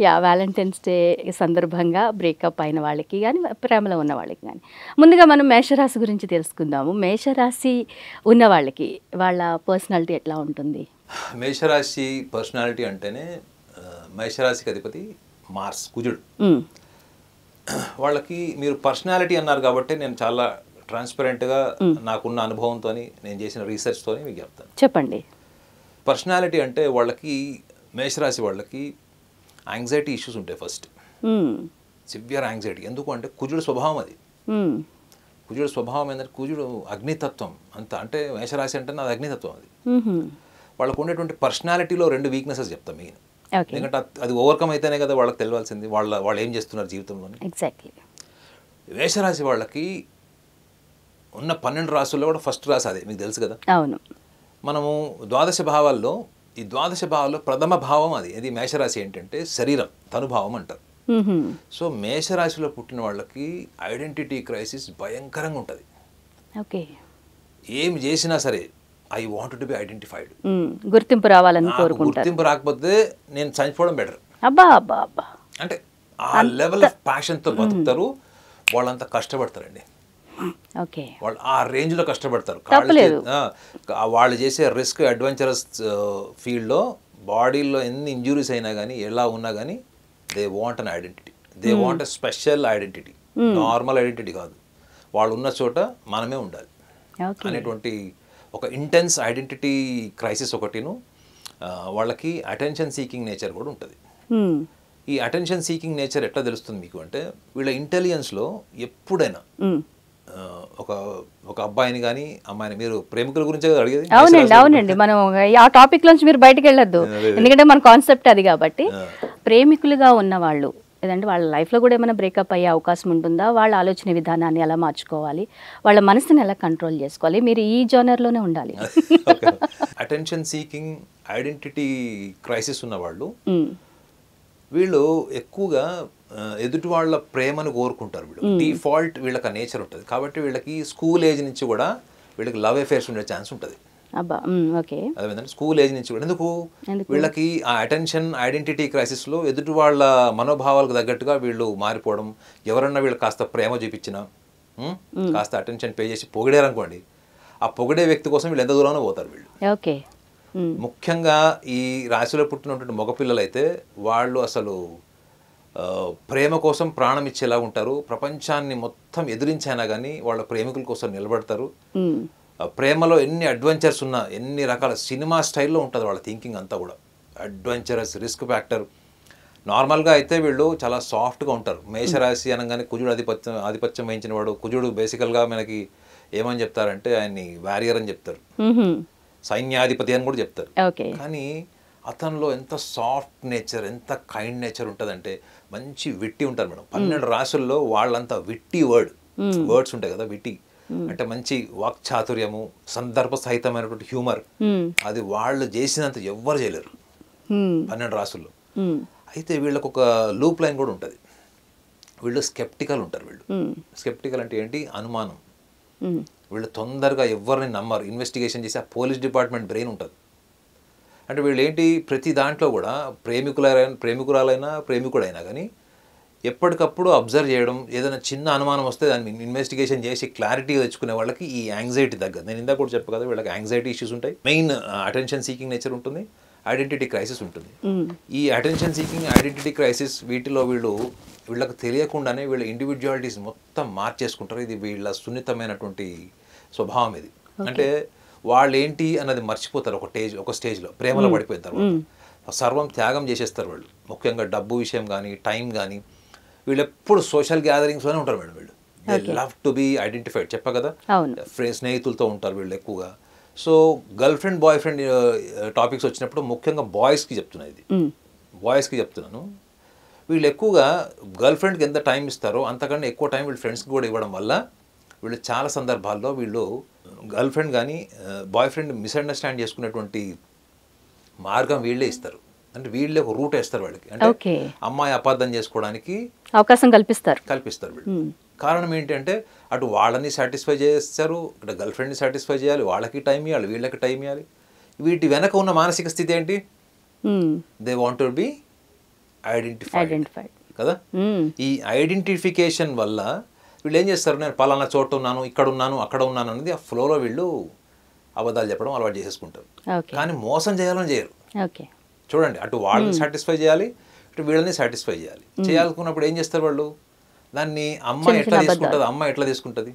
Valentine's day సందర్భంగా breakup అయిన వాళ్ళకి కానీ ప్రేమలో ఉన్న వాళ్ళకి కానీ ముందుగా మనం మేషరాశి గురించి తెలుసుకుందాము. మేషరాశి ఉన్న వాళ్ళకి వాళ్ళ పర్సనాలిటీ ఎట్లా ఉంటుంది? మేషరాశి పర్సనాలిటీ అంటేనే మేషరాశికి అధిపతి మార్స్, కుజుడు. వాళ్ళకి మీరు పర్సనాలిటీ అన్నారు కాబట్టి నేను చాలా ట్రాన్స్పరెంట్గా నాకున్న అనుభవంతో నేను చేసిన రీసెర్చ్తో మీకు చెప్తాను. చెప్పండి. పర్సనాలిటీ అంటే వాళ్ళకి మేషరాశి వాళ్ళకి యాంగ్జైటీ ఇష్యూస్ ఉంటాయి. First severe anxiety. ఎందుకు అంటే కుజుడు స్వభావం అది. కుజుడు స్వభావం ఏంటంటే కుజుడు అగ్నితత్వం అంత, అంటే మేషరాశి అంటే అది అగ్నితత్వం. అది వాళ్ళకు ఉండేటువంటి పర్సనాలిటీలో 2 వీక్నెసెస్ చెప్తాం మెయిన్. ఎందుకంటే అది ఓవర్కమ్ అయితేనే కదా వాళ్ళకి తెలియాల్సింది వాళ్ళు ఏం చేస్తున్నారు జీవితంలో. ఎగ్జాక్ట్లీ. మేషరాశి వాళ్ళకి ఉన్న 12 రాశుల్లో కూడా ఫస్ట్ రాశి అదే, మీకు తెలుసు కదా. అవును. మనము ద్వాదశ భావాల్లో ఈ ద్వాదశ భావాల్లో ప్రథమ భావం అది మేషరాశి ఏంటంటే శరీరం, తనుభావం అంటారు. సో మేషరాశిలో పుట్టిన వాళ్ళకి ఐడెంటిటీ క్రైసిస్ భయంకరంగా ఉంటుంది. ఓకే. ఏం చేసినా సరే I want to be identified, గుర్తింపు రావాలని కోరుకుంటారు. గుర్తింపు రాకపోతే నేను చనిపోవడం బెటర్. అబ్బా అబ్బా అబ్బా, అంటే ఆ లెవెల్ ఆఫ్ ప్యాషన్తో బతుకుతారు. వాళ్ళంతా కష్టపడతారండి. ఓకే. వాళ్ళు ఆ రేంజ్లో కష్టపడతారు. వాళ్ళు చేసే రిస్క్ అడ్వెంచరస్ ఫీల్డ్లో బాడీలో ఎన్ని ఇంజురీస్ అయినా కానీ ఎలా ఉన్నా కానీ they want an identity, they want a special identity, normal identity కాదు. వాళ్ళు ఉన్న చోట మనమే ఉండాలి అనేటువంటి ఒక ఇంటెన్స్ ఐడెంటిటీ క్రైసిస్ ఒకటిను. వాళ్ళకి అటెన్షన్ సీకింగ్ నేచర్ కూడా ఉంటుంది. ఈ అటెన్షన్ సీకింగ్ నేచర్ ఎట్లా తెలుస్తుంది మీకు అంటే వీళ్ళ ఇంటెలిజెన్స్లో ఎప్పుడైనా ఒక అబ్బాయిని కానీ అమ్మాయిని, మీరు ప్రేమికుల గురించే అడిగేది. అవునండి. మనం ఆ టాపిక్ నుంచి మీరు బయటకు వెళ్ళొద్దు, ఎందుకంటే మన కాన్సెప్ట్ అది కాబట్టి. ప్రేమికులుగా ఉన్న వాళ్ళు లేదంటే వాళ్ళ లైఫ్లో కూడా ఏమైనా బ్రేకప్ అయ్యే అవకాశం ఉంటుందా? వాళ్ళ ఆలోచన విధానాన్ని ఎలా మార్చుకోవాలి, వాళ్ళ మనసుని ఎలా కంట్రోల్ చేసుకోవాలి, మీరు ఈ జోనర్లోనే ఉండాలి. అటెన్షన్ సీకింగ్ ఐడెంటిటీ క్రైసిస్ ఉన్న వాళ్ళు వీళ్ళు ఎక్కువగా ఎదుటి వాళ్ళ ప్రేమను కోరుకుంటారు. వీళ్ళు డిఫాల్ట్ వీళ్ళకి ఆ నేచర్ ఉంటుంది. కాబట్టి వీళ్ళకి స్కూల్ ఏజ్ నుంచి కూడా వీళ్ళకి లవ్ అఫేర్స్ ఉండే ఛాన్స్ ఉంటుంది. అదేంటంటే స్కూల్ ఏజ్ నుంచి కూడా. ఎందుకు వీళ్ళకి ఆ అటెన్షన్ ఐడెంటిటీ క్రైసిస్లో ఎదుటి వాళ్ళ మనోభావాలకు తగ్గట్టుగా వీళ్ళు మారిపోవడం. ఎవరన్నా వీళ్ళు కాస్త ప్రేమ చూపించినా, కాస్త అటెన్షన్ పే చేసి పొగిడారనుకోండి, ఆ పొగిడే వ్యక్తి కోసం వీళ్ళు ఎంత దూరంలో పోతారు వీళ్ళు. ఓకే. ముఖ్యంగా ఈ రాశిలో పుట్టినటువంటి మగపిల్లలు అయితే వాళ్ళు అసలు ప్రేమ కోసం ప్రాణం ఇచ్చేలా ఉంటారు. ప్రపంచాన్ని మొత్తం ఎదిరించైనా కానీ వాళ్ళ ప్రేమికుల కోసం నిలబడతారు. ప్రేమలో ఎన్ని అడ్వెంచర్స్ ఉన్నా, ఎన్ని రకాల సినిమా స్టైల్లో ఉంటుంది వాళ్ళ థింకింగ్ అంతా కూడా. Adventurous, risk factor. నార్మల్గా అయితే వీళ్ళు చాలా సాఫ్ట్గా ఉంటారు. మేషరాశి అనగానే కుజుడు ఆధిపత్యం వహించిన వాడు. కుజుడు బేసికల్గా మనకి ఏమని చెప్తారంటే ఆయన్ని వారియర్ అని చెప్తారు, సైన్యాధిపతి అని కూడా చెప్తారు. కానీ అతనిలో ఎంత సాఫ్ట్ నేచర్, ఎంత కైండ్ నేచర్ ఉంటుందంటే మంచి విట్టి ఉంటారు మేడం. 12 రాశుల్లో వాళ్ళంతా విట్టి వర్డ్స్ ఉంటాయి కదా, విట్టి అంటే మంచి వాక్చాతుర్యము, సందర్భ సహితమైనటువంటి హ్యూమర్. అది వాళ్ళు చేసినంత ఎవ్వరు చేయలేరు 12 రాశుల్లో. అయితే వీళ్ళకు ఒక లూప్ లైన్ కూడా ఉంటుంది. వీళ్ళు స్కెప్టికల్ ఉంటారు. వీళ్ళు స్కెప్టికల్ అంటే ఏంటి? అనుమానం. వీళ్ళు తొందరగా ఎవరిని నమ్మరు. ఇన్వెస్టిగేషన్ చేసి ఆ పోలీస్ డిపార్ట్మెంట్ బ్రెయిన్ ఉంటుంది. అంటే వీళ్ళు ఏంటి, ప్రతి దాంట్లో కూడా ప్రేమికురాలైనా ప్రేమికుడైనా కానీ ఎప్పటికప్పుడు అబ్జర్వ్ చేయడం. ఏదైనా చిన్న అనుమానం వస్తే దాన్ని ఇన్వెస్టిగేషన్ చేసి క్లారిటీగా తెచ్చుకునే వాళ్ళకి ఈ యాంగ్జైటీ తగ్గదు. నేను ఇందాక కూడా చెప్పు కదా, వీళ్ళకి యాంగ్జైటీ ఇష్యూస్ ఉంటాయి. మెయిన్ అటెన్షన్ సీకింగ్ నేచర్ ఉంటుంది, ఐడెంటిటీ క్రైసిస్ ఉంటుంది. ఈ అటెన్షన్ సీకింగ్, ఐడెంటిటీ క్రైసిస్ వీటిలో వీళ్ళకి తెలియకుండానే వీళ్ళ ఇండివిజువాలిటీస్ మొత్తం మార్చేసుకుంటారు. ఇది వీళ్ళ సున్నితమైనటువంటి స్వభావం ఇది. అంటే వాళ్ళు ఏంటి అన్నది మర్చిపోతారు ఒక స్టేజ్లో. ప్రేమలో పడిపోయిన తర్వాత సర్వం త్యాగం చేసేస్తారు వాళ్ళు. ముఖ్యంగా డబ్బు విషయం కానీ, టైం కానీ. వీళ్ళు ఎప్పుడు సోషల్ గ్యాదరింగ్స్లోనే ఉంటారు మేడం. వీళ్ళు they love to be identified. చెప్పా కదా, స్నేహితులతో ఉంటారు వీళ్ళు ఎక్కువగా. So girlfriend, boyfriend topics వచ్చినప్పుడు ముఖ్యంగా బాయ్స్కి చెప్తున్నాను, ఇది బాయ్స్కి చెప్తున్నాను. వీళ్ళు ఎక్కువగా గర్ల్ ఫ్రెండ్కి ఎంత టైం ఇస్తారో అంతకన్నా ఎక్కువ టైం వీళ్ళు ఫ్రెండ్స్కి కూడా ఇవ్వడం వల్ల వీళ్ళు చాలా సందర్భాల్లో వీళ్ళు గర్ల్ ఫ్రెండ్ కానీ బాయ్ ఫ్రెండ్ మిస్అండర్స్టాండ్ చేసుకునేటువంటి మార్గం వీళ్ళే ఇస్తారు. అంటే వీళ్ళే ఒక రూట్ వేస్తారు వాళ్ళకి. అంటే అమ్మాయి అపార్థం చేసుకోవడానికి అవకాశం కల్పిస్తారు వీళ్ళు. కారణం ఏంటంటే అటు వాళ్ళని సాటిస్ఫై చేస్తారు, ఇటు గర్ల్ ఫ్రెండ్ని సాటిస్ఫై చేయాలి, వాళ్ళకి టైం ఇవ్వాలి, వీళ్ళకి టైం ఇవ్వాలి. వీటి వెనక ఉన్న మానసిక స్థితి ఏంటి? They want to be identified కదా. ఈ ఐడెంటిఫికేషన్ వల్ల వీళ్ళు ఏం చేస్తారు, నేను పలానా చోట ఉన్నాను, ఇక్కడ ఉన్నాను, అక్కడ ఉన్నాను అనేది ఆ ఫ్లోలో వీళ్ళు అబద్ధాలు చెప్పడం అలవాటు చేసేసుకుంటారు. కానీ మోసం చేయాలని చేయరు. చూడండి, అటు వాళ్ళని సాటిస్ఫై చేయాలి, ఇటు వీళ్ళని సాటిస్ఫై చేయాలి. చేయాలనుకున్నప్పుడు ఏం చేస్తారు వాళ్ళు, దాన్ని అమ్మాయి ఎట్లా తీసుకుంటుంది.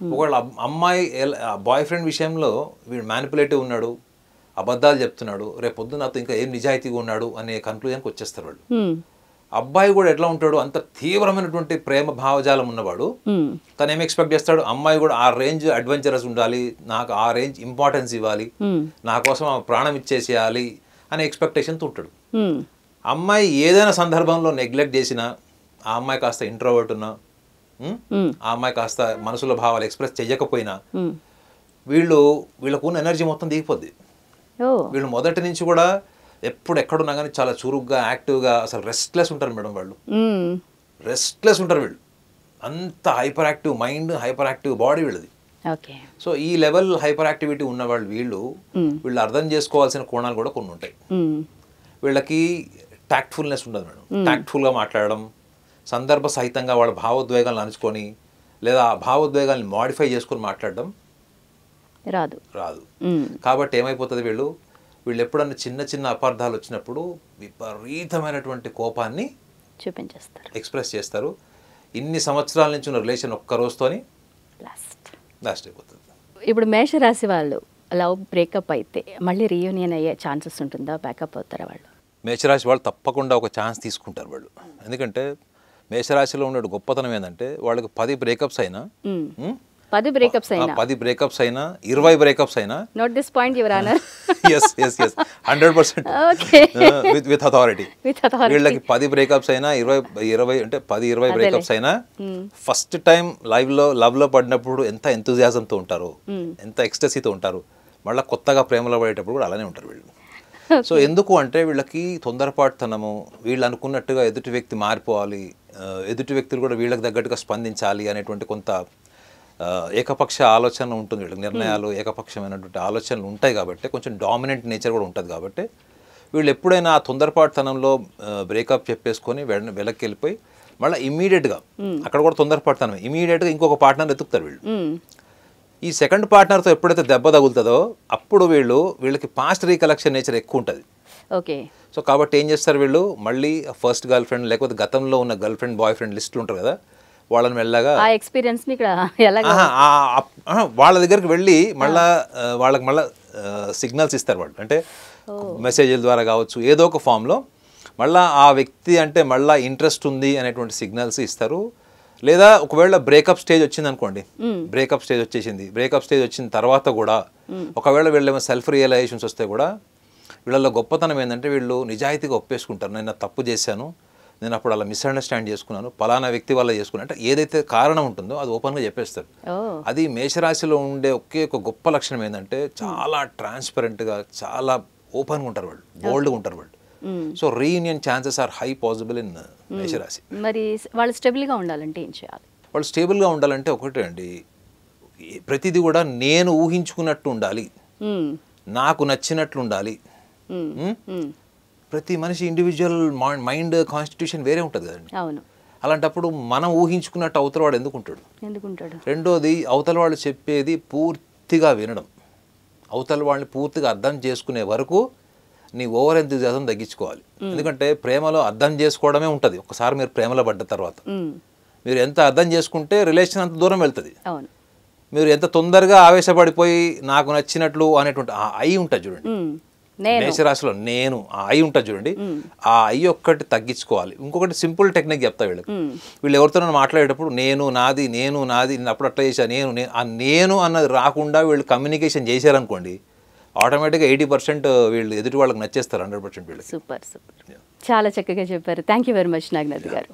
ఒకవేళ అమ్మాయి బాయ్ ఫ్రెండ్ విషయంలో వీడు మ్యానిపులేటివ్ ఉన్నాడు, అబద్ధాలు చెప్తున్నాడు, రేపు పొద్దున్న నాతో ఇంకా ఏం నిజాయితీగా ఉన్నాడు అనే కన్క్లూజన్కి వచ్చేస్తారు వాళ్ళు. అబ్బాయి కూడా ఎట్లా ఉంటాడు, అంత తీవ్రమైనటువంటి ప్రేమ భావజాలం ఉన్నవాడు, తను ఏం ఎక్స్పెక్ట్ చేస్తాడు, అమ్మాయి కూడా ఆ రేంజ్ అడ్వెంచరస్ ఉండాలి, నాకు ఆ రేంజ్ ఇంపార్టెన్స్ ఇవ్వాలి, నా కోసం ఆ ప్రాణం ఇచ్చేసేయాలి అనే ఎక్స్పెక్టేషన్తో ఉంటాడు. అమ్మాయి ఏదైనా సందర్భంలో నెగ్లెక్ట్ చేసినా, ఆ అమ్మాయి కాస్త ఇంట్రోవర్ట్ ఉన్నా, ఆ అమ్మాయి కాస్త మనసులో భావాలు ఎక్స్ప్రెస్ చేయకపోయినా వీళ్ళకు ఉన్న ఎనర్జీ మొత్తం దిగిపోద్ది. వీళ్ళు మొదటి నుంచి కూడా ఎప్పుడు ఎక్కడున్నా కానీ చాలా చురుగ్గా, యాక్టివ్గా, అసలు రెస్ట్లెస్ ఉంటారు మేడం. వాళ్ళు రెస్ట్లెస్ ఉంటారు. వీళ్ళు అంత hyper active mind, hyper active body వీళ్ళది. సో ఈ లెవెల్ హైపర్ యాక్టివిటీ ఉన్నవాళ్ళు వీళ్ళు అర్థం చేసుకోవాల్సిన కోణాలు కూడా కొన్ని ఉంటాయి. వీళ్ళకి టాక్ట్ఫుల్నెస్ ఉండదు మేడం. టాక్ట్ఫుల్గా మాట్లాడడం, సందర్భ సహితంగా వాళ్ళ భావోద్వేగాలను అనుకొని లేదా ఆ భావోద్వేగాల్ని మాడిఫై చేసుకొని మాట్లాడడం రాదు. కాబట్టి ఏమైపోతుంది, వీళ్ళు ఎప్పుడన్నా చిన్న చిన్న అపార్థాలు వచ్చినప్పుడు విపరీతమైనటువంటి కోపాన్ని చూపించేస్తారు, ఎక్స్ప్రెస్ చేస్తారు. ఇన్ని సంవత్సరాల నుంచి ఉన్న రిలేషన్ ఒక్క రోజుతోని లాస్ట్ అయిపోతుంది. ఇప్పుడు మేషరాశి వాళ్ళు లవ్ బ్రేకప్ అయితే మళ్ళీ రీయూనియన్ అయ్యే ఛాన్సెస్ ఉంటుందా, బ్యాకప్ అవుతారా వాళ్ళు? మేషరాశి వాళ్ళు తప్పకుండా ఒక ఛాన్స్ తీసుకుంటారు వాళ్ళు. ఎందుకంటే మేషరాశిలో ఉండే గొప్పతనం ఏంటంటే వాళ్ళకి 10 బ్రేకప్స్ అయినా 10 బ్రేకప్స్ అయినా 20 బ్రేకప్స్ అయినా note this point your honour. yes 100% with authority. వీళ్ళకి 10 బ్రేకప్స్ అయినా 20 అంటే 10-20 బ్రేకప్స్ అయినా ఫస్ట్ టైం లవ్ లో పడినప్పుడు ఎంత ఎంతూజియాజంతో ఉంటారు, ఎంత ఎక్స్టసీతో ఉంటారు, మళ్ళీ కొత్తగా ప్రేమలో పడేటప్పుడు కూడా అలానే ఉంటారు వీళ్ళు. సో ఎందుకు అంటే వీళ్ళకి తొందరపాటుతనము, వీళ్ళు అనుకున్నట్టుగా ఎదుటి వ్యక్తి మారిపోవాలి, ఎదుటి వ్యక్తులు కూడా వీళ్ళకి తగ్గట్టుగా స్పందించాలి అనేటువంటి కొంత ఏకపక్ష ఆలోచన ఉంటుంది వీళ్ళకి. నిర్ణయాలు ఏకపక్షమైనటువంటి ఆలోచనలు ఉంటాయి కాబట్టి, కొంచెం డామినెంట్ నేచర్ కూడా ఉంటుంది కాబట్టి వీళ్ళు ఎప్పుడైనా ఆ తొందరపాటుతనంలో బ్రేకప్ చెప్పేసుకొని వెనక్కి వెళ్ళిపోయి మళ్ళీ ఇమీడియట్గా అక్కడ కూడా తొందరపాటుతనం, ఇమీడియట్గా ఇంకొక పార్ట్నర్ ఎత్తుకుతారు వీళ్ళు. ఈ సెకండ్ పార్ట్నర్తో ఎప్పుడైతే దెబ్బ తగులుతుందో అప్పుడు వీళ్ళకి పాస్ట్ రీకలెక్షన్ నేచర్ ఎక్కువ ఉంటుంది. సో కాబట్టి ఏం చేస్తారు వీళ్ళు, మళ్ళీ ఫస్ట్ గర్ల్ ఫ్రెండ్ లేకపోతే గతంలో ఉన్న గర్ల్ ఫ్రెండ్ బాయ్ ఫ్రెండ్ లిస్టులు ఉంటారు కదా, వాళ్ళని మెల్లగా వాళ్ళ దగ్గరికి వెళ్ళి వాళ్ళకి మళ్ళీ సిగ్నల్స్ ఇస్తారు వాళ్ళు. అంటే మెసేజ్ల ద్వారా కావచ్చు, ఏదో ఒక ఫామ్లో మళ్ళీ ఆ వ్యక్తి అంటే మళ్ళీ ఇంట్రెస్ట్ ఉంది అనేటువంటి సిగ్నల్స్ ఇస్తారు. లేదా ఒకవేళ బ్రేకప్ స్టేజ్ వచ్చింది అనుకోండి, బ్రేకప్ స్టేజ్ వచ్చిన తర్వాత కూడా ఒకవేళ వీళ్ళు సెల్ఫ్ రియలైజేషన్స్ వస్తే కూడా వీళ్ళలో గొప్పతనం ఏంటంటే వీళ్ళు నిజాయితీగా ఒప్పేసుకుంటారు. నేను తప్పు చేశాను, నేను అప్పుడు అలా మిస్అండర్స్టాండ్ చేసుకున్నాను, పలానా వ్యక్తి వల్ల చేసుకున్నాను అంటే ఏదైతే కారణం ఉంటుందో అది ఓపెన్గా చెప్పేస్తారు. అది మేషరాశిలో ఉండే ఒక గొప్ప లక్షణం ఏంటంటే చాలా ట్రాన్స్పరెంట్గా, చాలా ఓపెన్గా ఉంటారు వాళ్ళు, బోల్డ్గా ఉంటారు వాళ్ళు. So reunion chances are high possible in మేషరాశి. మరి వాళ్ళు స్టేబుల్గా ఉండాలంటే ఏం చేయాలి? వాళ్ళు స్టేబుల్గా ఉండాలంటే ఒకటే అండి, ప్రతిదీ కూడా నేను ఊహించుకున్నట్టు ఉండాలి, నాకు నచ్చినట్లు ఉండాలి. ప్రతి మనిషి ఇండివిజువల్ మైండ్ కాన్స్టిట్యూషన్ వేరే ఉంటుంది కదండి. అలాంటప్పుడు మనం ఊహించుకున్నట్టు అవతల వాడు ఎందుకుంటాడు? రెండోది అవతల వాళ్ళు చెప్పేది పూర్తిగా వినడం, అవతల వాళ్ళని పూర్తిగా అర్థం చేసుకునే వరకు నీ ఓవర్ ఎంతూజియాజం తగ్గించుకోవాలి. ఎందుకంటే ప్రేమలో అర్థం చేసుకోవడమే ఉంటుంది. ఒకసారి మీరు ప్రేమలో పడ్డ తర్వాత మీరు ఎంత అర్థం చేసుకుంటే రిలేషన్ అంత దూరం వెళ్తుంది. మీరు ఎంత తొందరగా ఆవేశపడిపోయి నాకు నచ్చినట్లు అనేటువంటి ఆ ఐ ఉంటుంది చూడండి, మేషరాశిలో నేను ఆ ఐ ఉంటుంది చూడండి, ఆ ఐ ఒక్కటి తగ్గించుకోవాలి. ఇంకొకటి సింపుల్ టెక్నిక్ చెప్తా వీళ్ళు ఎవరితో మాట్లాడేటప్పుడు నేను నాది అప్పుడు అట్లా చేసా నేను అన్నది రాకుండా వీళ్ళు కమ్యూనికేషన్ చేశారనుకోండి, ఆటోమేటిక్గా 80% వీళ్ళు ఎదుటి వాళ్ళకి నచ్చేస్తారు, 100% వీళ్ళు. సూపర్ చాలా చక్కగా చెప్పారు. Thank you very much Naganath గారు.